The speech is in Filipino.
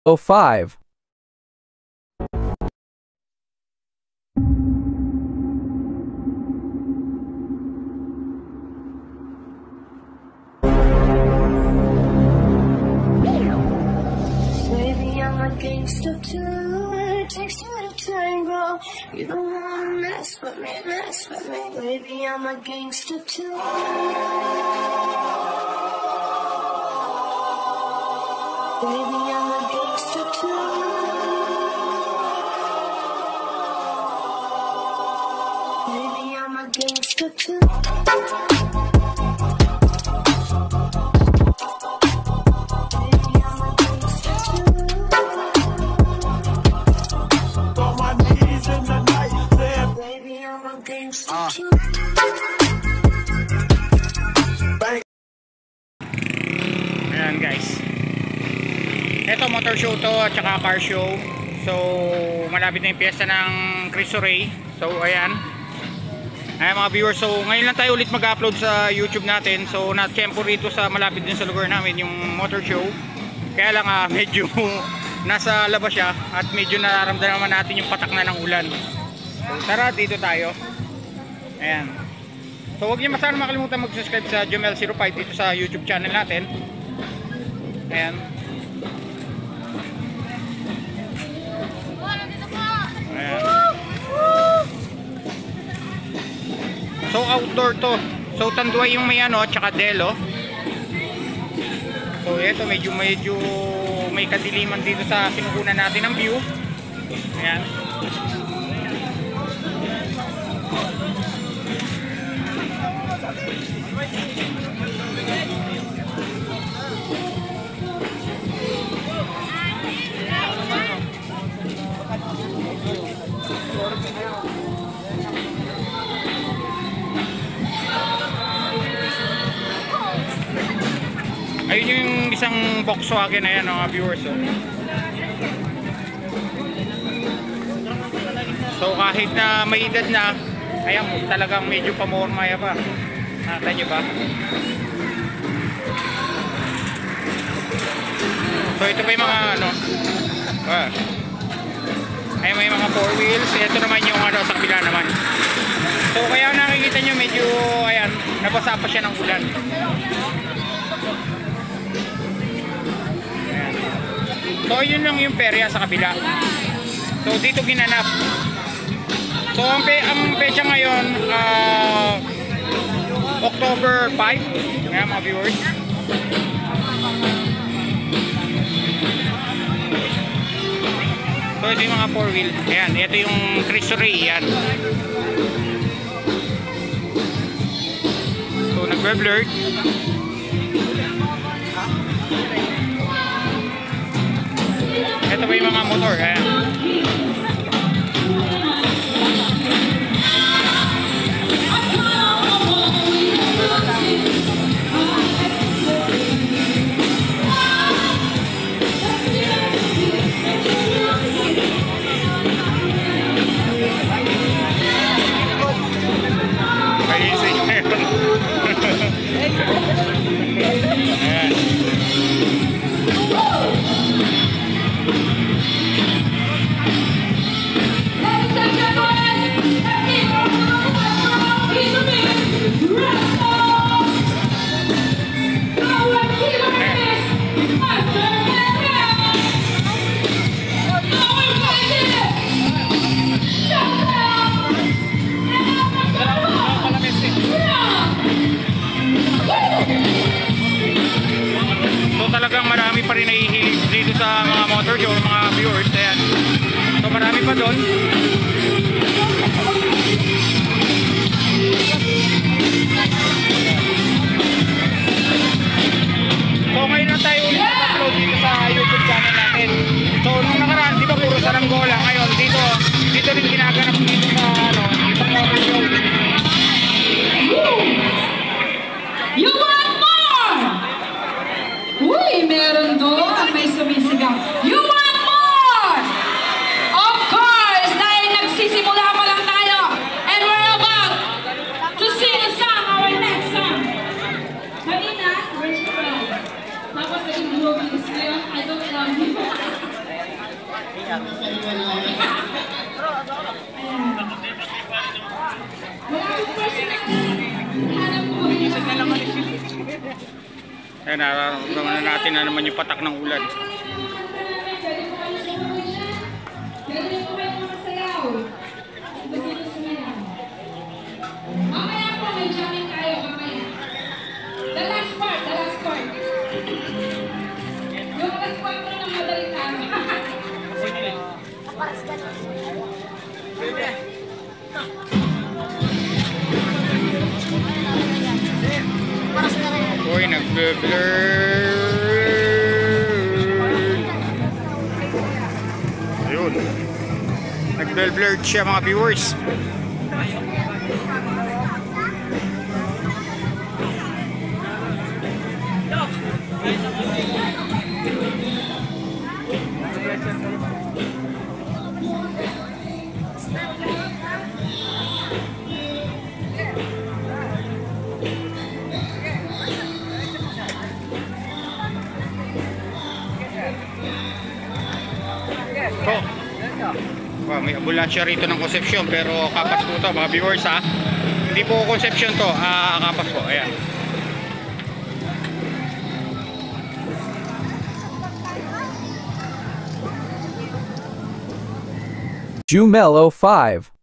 05. Baby, I'm a gangster too. It takes two to tango. You don't wanna mess with me, mess with me. Baby, I'm a gangster too. Baby, I'm a gangster too. Baby, I'm a gangster too. Ayan guys, eto motor show to at saka car show. So malapit na yung piyesta ng Cristo Rey. So ayan mga viewers, so ngayon lang tayo ulit mag-upload sa YouTube natin. So na-tempo rito sa malapit din sa lugar namin yung motor show. Kaya lang medyo nasa labas siya at medyo nararamdaman natin yung patak na ng ulan. So tara, dito tayo. Ayan. So huwag niyo sana makalimutan mag-subscribe sa Jomel05 dito sa YouTube channel natin. Ayan. Ayan. So outdoor to. So Tanduay yung may tsaka Delo. So ito medyo may kadiliman dito sa kinukunan natin ng view. Ayan. Ayun yung isang Volkswagen na yan mga viewers. So kahit na may edad na, ayan talagang medyo pamormaya pa. Nakita nyo ba? So ito pa yung mga ay may mga 4 wheels. Ito naman yung sa kabila naman. So kaya nakikita nyo medyo ayan, nabasa pa siya ng ulan. Ayan. So yun lang yung perya sa kabila. So dito ginanap. So ang pecha ngayon October 5. Ayan mga viewers. So ito yung mga 4 wheel. Ayan, ito yung Cristo Rey. Ayan. So nagbe-blur. Ito pa yung mga motor. Ayan. Talagang marami pa rin nahihilig dito sa mga motor show, mga viewers. Ayan. So marami pa doon. So ngayon na tayo ulit upload dito sa YouTube channel natin. So nung nakaraan, di ba puro saranggola? Ngayon dito rin ginaganap dito sa ibang motor show. You want more? Uy, meron doon. May sumisigaw. You want more? Of course, dahil nagsisimula pa lang tayo. And we're about to sing a song, our next song. Kanina, where's your song? Tapos naging global is ngayon, I don't love you. Ayan, nararamdaman na natin na naman yung patak ng ulan. Mamaya po, may jamming tayo mamaya. The last part. Yung last part mo ng madaling tayo. Uy, nag-blur. Ayun. Nag-blurred siya mga viewers. Oh, may ambulansya rito ng Concepcion pero kapas po to mga viewers ha. Hindi po Concepcion to, kapas po. Ayan. Jumelo 5